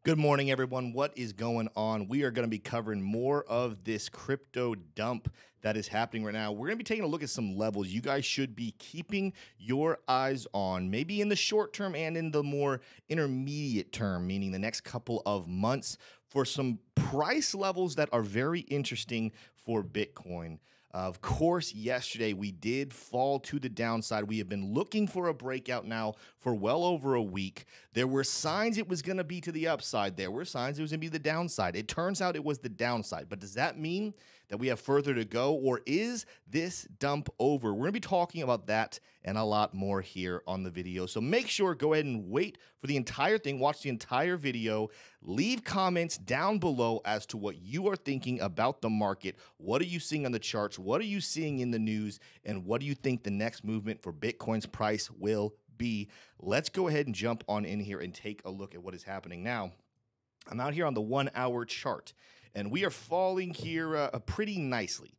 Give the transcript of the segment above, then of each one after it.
Good morning, everyone. What is going on? We are going to be covering more of this crypto dump that is happening right now. We're going to be taking a look at some levels you guys should be keeping your eyes on, maybe in the short term and in the more intermediate term, meaning the next couple of months, for some price levels that are very interesting for Bitcoin. Of course, yesterday we did fall to the downside. We have been looking for a breakout now for well over a week. There were signs it was going to be to the upside. There were signs it was going to be the downside. It turns out it was the downside. But does that mean that we have further to go, or is this dump over? We're going to be talking about that and a lot more here on the video. So make sure, go ahead and wait for the entire thing. Watch the entire video. Leave comments down below as to what you are thinking about the market. What are you seeing on the charts? What are you seeing in the news? And what do you think the next movement for Bitcoin's price will be? Let's go ahead and jump on in here and take a look at what is happening now. I'm out here on the 1 hour chart, and we are falling here pretty nicely.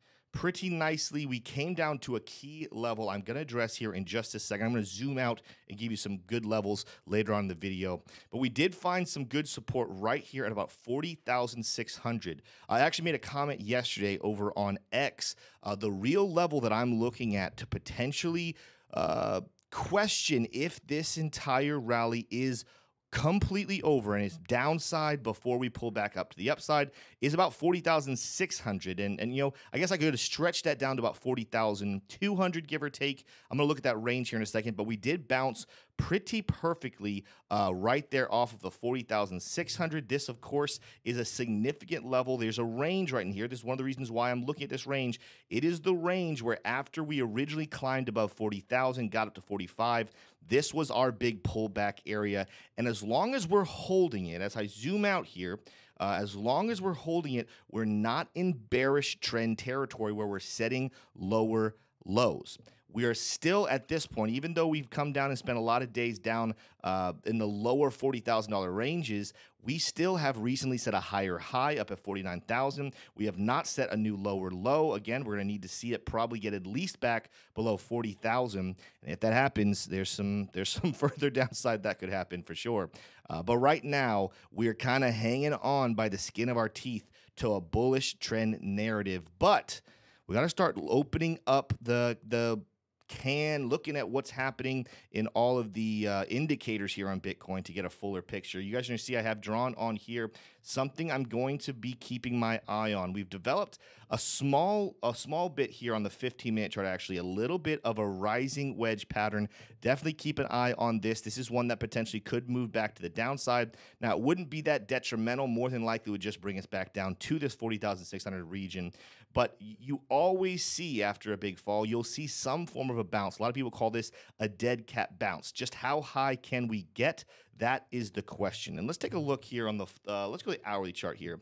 We came down to a key level I'm going to address here in just a second. I'm going to zoom out and give you some good levels later on in the video. But we did find some good support right here at about 40,600. I actually made a comment yesterday over on X. The real level that I'm looking at to potentially question if this entire rally is completely over and it's downside before we pull back up to the upside is about 40,600. And you know, I guess I could stretch that down to about 40,200, give or take. I'm going to look at that range here in a second, but we did bounce pretty perfectly right there off of the 40,600. This, of course, is a significant level. There's a range right in here. This is one of the reasons why I'm looking at this range. It is the range where after we originally climbed above 40,000, got up to 45, this was our big pullback area. And as long as we're holding it, as I zoom out here, as long as we're holding it, we're not in bearish trend territory where we're setting lower lows. We are still at this point, even though we've come down and spent a lot of days down in the lower $40,000 ranges, we still have recently set a higher high up at 49,000. We have not set a new lower low. Again, we're going to need to see it probably get at least back below 40,000. And if that happens, there's some further downside that could happen for sure. But right now, we're kind of hanging on by the skin of our teeth to a bullish trend narrative. But we got to start opening up the looking at what's happening in all of the indicators here on Bitcoin to get a fuller picture. You guys are going to see I have drawn on here something I'm going to be keeping my eye on. We've developed a small bit here on the 15-minute chart, actually, a little bit of a rising wedge pattern. Definitely keep an eye on this. This is one that potentially could move back to the downside. Now, it wouldn't be that detrimental. More than likely, it would just bring us back down to this 40,600 region. But you always see after a big fall, you'll see some form of a bounce. A lot of people call this a dead cat bounce. Just how high can we get? That is the question. And let's take a look here on the, let's go to the hourly chart here.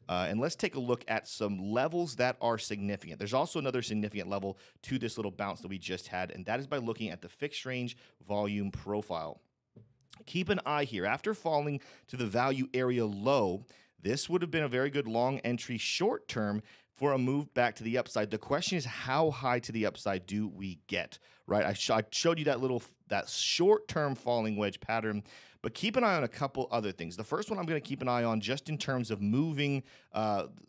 And let's take a look at some levels that are significant. There's also another significant level to this little bounce that we just had, and that is by looking at the fixed range volume profile. Keep an eye here. After falling to the value area low, this would have been a very good long entry short term for a move back to the upside. The question is, how high to the upside do we get, right? I showed you that short-term falling wedge pattern, but keep an eye on a couple other things. The first one I'm going to keep an eye on just in terms of moving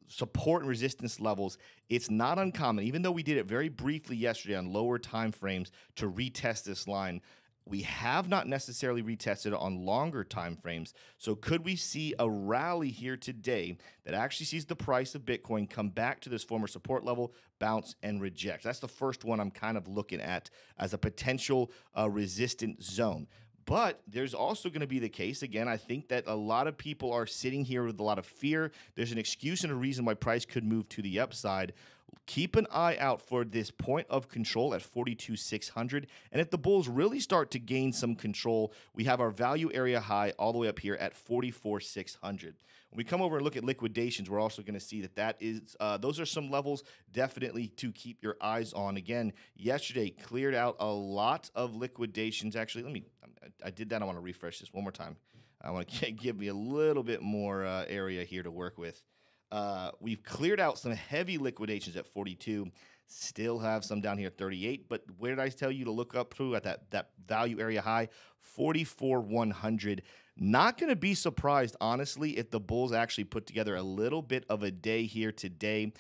support and resistance levels. It's not uncommon, even though we did it very briefly yesterday on lower time frames to retest this line. We have not necessarily retested it on longer time frames. So could we see a rally here today that actually sees the price of Bitcoin come back to this former support level, bounce, and reject? That's the first one I'm kind of looking at as a potential resistant zone. But there's also going to be the case, again, I think that a lot of people are sitting here with a lot of fear. There's an excuse and a reason why price could move to the upside. Keep an eye out for this point of control at 42,600. And if the bulls really start to gain some control, we have our value area high all the way up here at 44,600. When we come over and look at liquidations, we're also going to see that is those are some levels definitely to keep your eyes on. Again, yesterday cleared out a lot of liquidations. Actually, I did that. I want to refresh this one more time. I want to give me a little bit more area here to work with. We've cleared out some heavy liquidations at 42. Still have some down here at 38. But where did I tell you to look up to at that value area high? 44,100. Not going to be surprised, honestly, if the bulls actually put together a little bit of a day here today.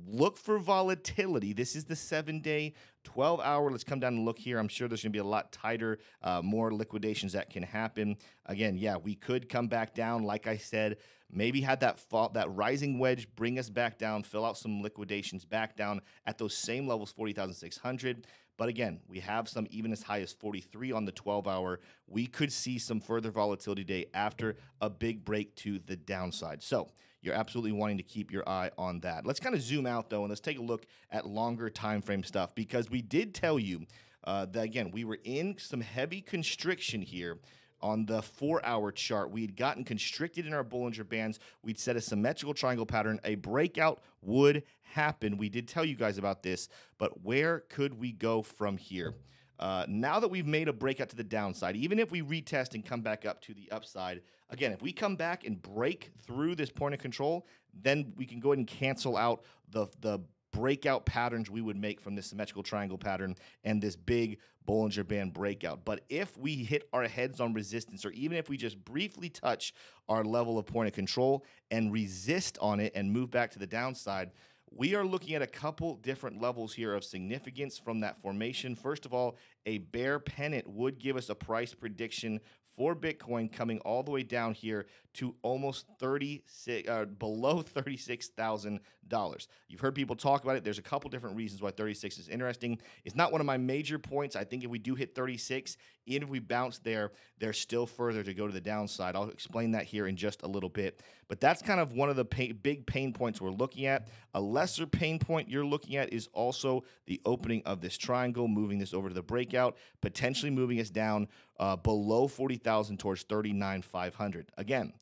Look for volatility. This is the 7-day, 12-hour. Let's come down and look here. I'm sure there's going to be a lot tighter, more liquidations that can happen. Again, yeah, we could come back down, like I said. Maybe had that rising wedge bring us back down, fill out some liquidations back down at those same levels, 40,600. But again, we have some even as high as 43 on the 12-hour. We could see some further volatility today after a big break to the downside. So you're absolutely wanting to keep your eye on that. Let's kind of zoom out, though, and let's take a look at longer time frame stuff, because we did tell you that, again, we were in some heavy constriction here. On the 4-hour chart, we had gotten constricted in our Bollinger Bands. We'd set a symmetrical triangle pattern. A breakout would happen. We did tell you guys about this, but where could we go from here? Now that we've made a breakout to the downside, even if we retest and come back up to the upside, again, if we come back and break through this point of control, then we can go ahead and cancel out the breakout patterns we would make from this symmetrical triangle pattern and this big Bollinger Band breakout. But if we hit our heads on resistance, or even if we just briefly touch our level of point of control and resist on it and move back to the downside, we are looking at a couple different levels here of significance from that formation. First of all, a bear pennant would give us a price prediction for Bitcoin coming all the way down here to almost below $36,000. You've heard people talk about it. There's a couple different reasons why 36 is interesting. It's not one of my major points. I think if we do hit 36, even if we bounce there, there's still further to go to the downside. I'll explain that here in just a little bit. But that's kind of one of the big pain points we're looking at. A lesser pain point you're looking at is also the opening of this triangle, moving this over to the breakout, potentially moving us down below 40,000 towards 39,500. Again,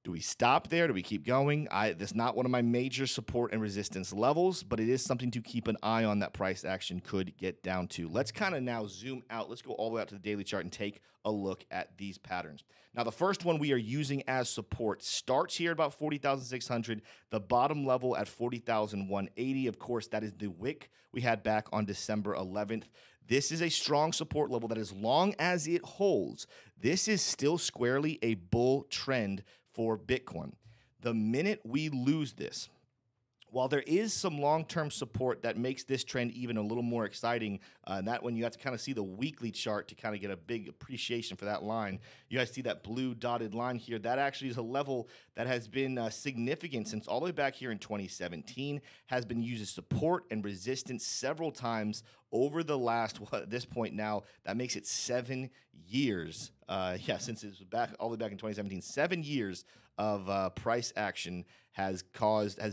do we stop there? Do we keep going? That's not one of my major support and resistance levels, but it is something to keep an eye on that price action could get down to. Let's kind of now zoom out. Let's go all the way out to the daily chart and take a look at these patterns. Now, the first one we are using as support starts here at about 40,600, the bottom level at 40,180. Of course, that is the wick we had back on December 11th. This is a strong support level that, as long as it holds, this is still squarely a bull trend for Bitcoin. The minute we lose this, while there is some long-term support that makes this trend even a little more exciting, and that one you have to kind of see the weekly chart to kind of get a big appreciation for that line. You guys see that blue dotted line here? That actually is a level that has been significant since all the way back here in 2017, has been used as support and resistance several times over the last, at this point now, that makes it 7 years. Since it was back all the way back in 2017, 7 years of price action has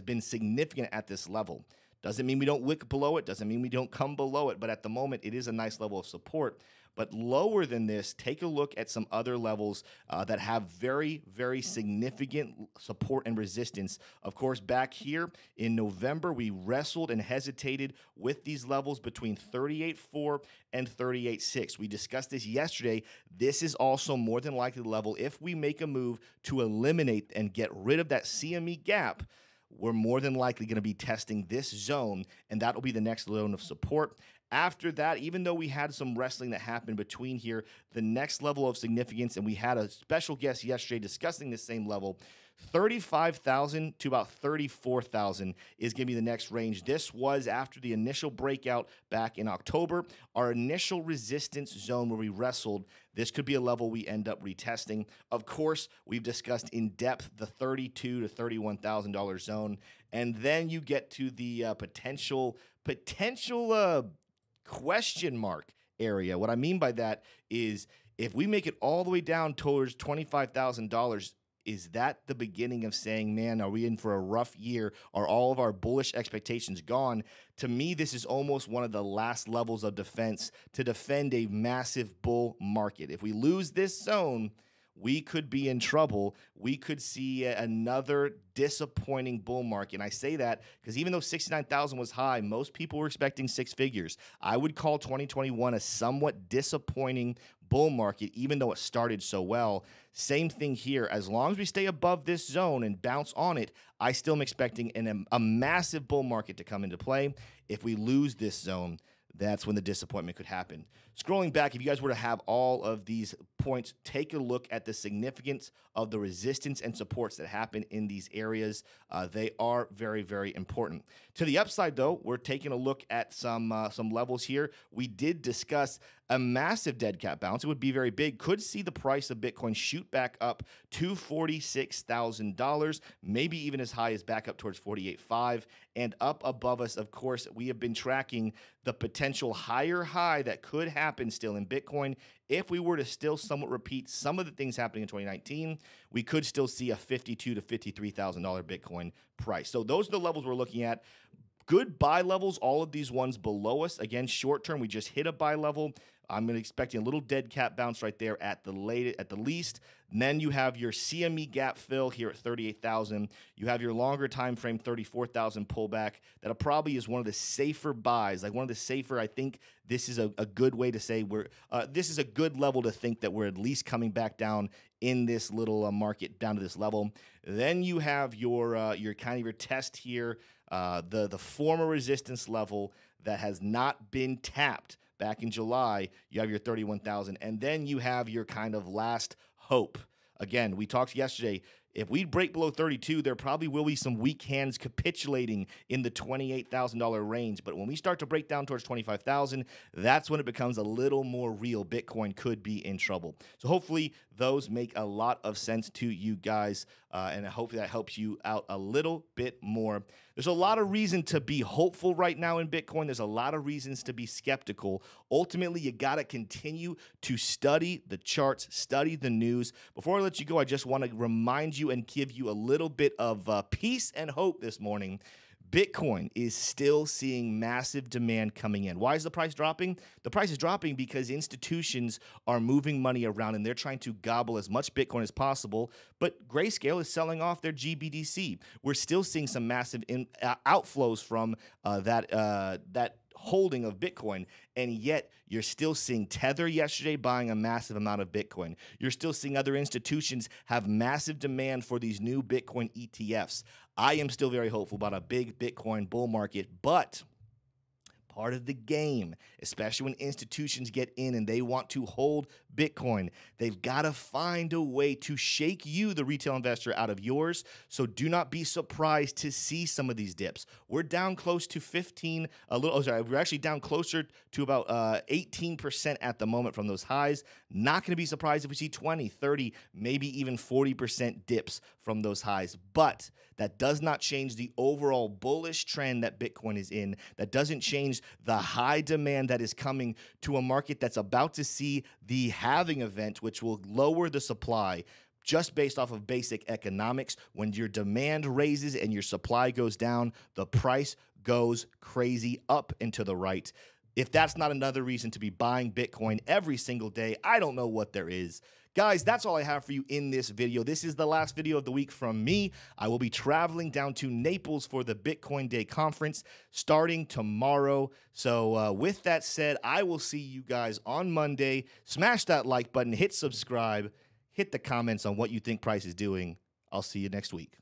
been significant at this level. Doesn't mean we don't wick below it, doesn't mean we don't come below it, but at the moment it is a nice level of support. But lower than this, take a look at some other levels that have very, very significant support and resistance. Of course, back here in November, we wrestled and hesitated with these levels between 38.4 and 38.6. We discussed this yesterday. This is also more than likely the level, if we make a move to eliminate and get rid of that CME gap, we're more than likely going to be testing this zone, and that will be the next zone of support. After that, even though we had some wrestling that happened between here, the next level of significance, and we had a special guest yesterday discussing this same level, 35,000 to about 34,000 is going to be the next range. This was after the initial breakout back in October, our initial resistance zone where we wrestled. This could be a level we end up retesting. Of course, we've discussed in depth the $32,000 to $31,000 zone, and then you get to the potential question mark area. What I mean by that is, if we make it all the way down towards $25,000, is that the beginning of saying, man, are we in for a rough year? Are all of our bullish expectations gone? To me, this is almost one of the last levels of defense to defend a massive bull market. If we lose this zone, we could be in trouble. We could see another disappointing bull market. And I say that because even though 69,000 was high, most people were expecting six figures. I would call 2021 a somewhat disappointing bull market, even though it started so well. Same thing here. As long as we stay above this zone and bounce on it, I still am expecting a massive bull market to come into play. If we lose this zone, that's when the disappointment could happen. scrolling back, if you guys were to have all of these points, take a look at the significance of the resistance and supports that happen in these areas. They are very, very important. To the upside, though, we're taking a look at some levels here. We did discuss a massive dead cat bounce. It would be very big. Could see the price of Bitcoin shoot back up to $46,000, maybe even as high as back up towards 48.5, and up above us. Of course, we have been tracking the potential higher high that could happen still in Bitcoin. If we were to still somewhat repeat some of the things happening in 2019, we could still see a $52,000 to $53,000 Bitcoin price. So those are the levels we're looking at. Good buy levels, all of these ones below us. Again, short term, we just hit a buy level. I'm expecting a little dead cat bounce right there at the least. And then you have your CME gap fill here at 38,000. You have your longer time frame 34,000 pullback. That probably is one of the safer buys, like one of the safer. I think this is a good way to say this is a good level to think that we're at least coming back down in this little market down to this level. Then you have your kind of your test here, the former resistance level that has not been tapped. Back in July, you have your 31,000, and then you have your kind of last hope. Again, we talked yesterday. If we break below 32, there probably will be some weak hands capitulating in the $28,000 range. But when we start to break down towards 25,000, that's when it becomes a little more real. Bitcoin could be in trouble. So hopefully those make a lot of sense to you guys, and hopefully that helps you out a little bit more. There's a lot of reason to be hopeful right now in Bitcoin. There's a lot of reasons to be skeptical. Ultimately, you got to continue to study the charts, study the news. Before I let you go, I just want to remind you and give you a little bit of peace and hope this morning. Bitcoin is still seeing massive demand coming in. Why is the price dropping? The price is dropping because institutions are moving money around and they're trying to gobble as much Bitcoin as possible, but Grayscale is selling off their GBDC. We're still seeing some massive outflows from that holding of Bitcoin, and yet you're still seeing Tether yesterday buying a massive amount of Bitcoin. You're still seeing other institutions have massive demand for these new Bitcoin ETFs. I am still very hopeful about a big Bitcoin bull market, but part of the game, especially when institutions get in and they want to hold Bitcoin, they've got to find a way to shake you, the retail investor, out of yours. So do not be surprised to see some of these dips. We're down close to we're actually down closer to about 18% at the moment from those highs. Not going to be surprised if we see 20, 30, maybe even 40% dips from those highs. But that does not change the overall bullish trend that Bitcoin is in. That doesn't change the high demand that is coming to a market that's about to see the halving event, which will lower the supply just based off of basic economics. When your demand raises and your supply goes down, the price goes crazy up and to the right. If that's not another reason to be buying Bitcoin every single day, I don't know what there is. Guys, that's all I have for you in this video. This is the last video of the week from me. I will be traveling down to Naples for the Bitcoin Day conference starting tomorrow. So with that said, I will see you guys on Monday. Smash that like button, hit subscribe, hit the comments on what you think price is doing. I'll see you next week.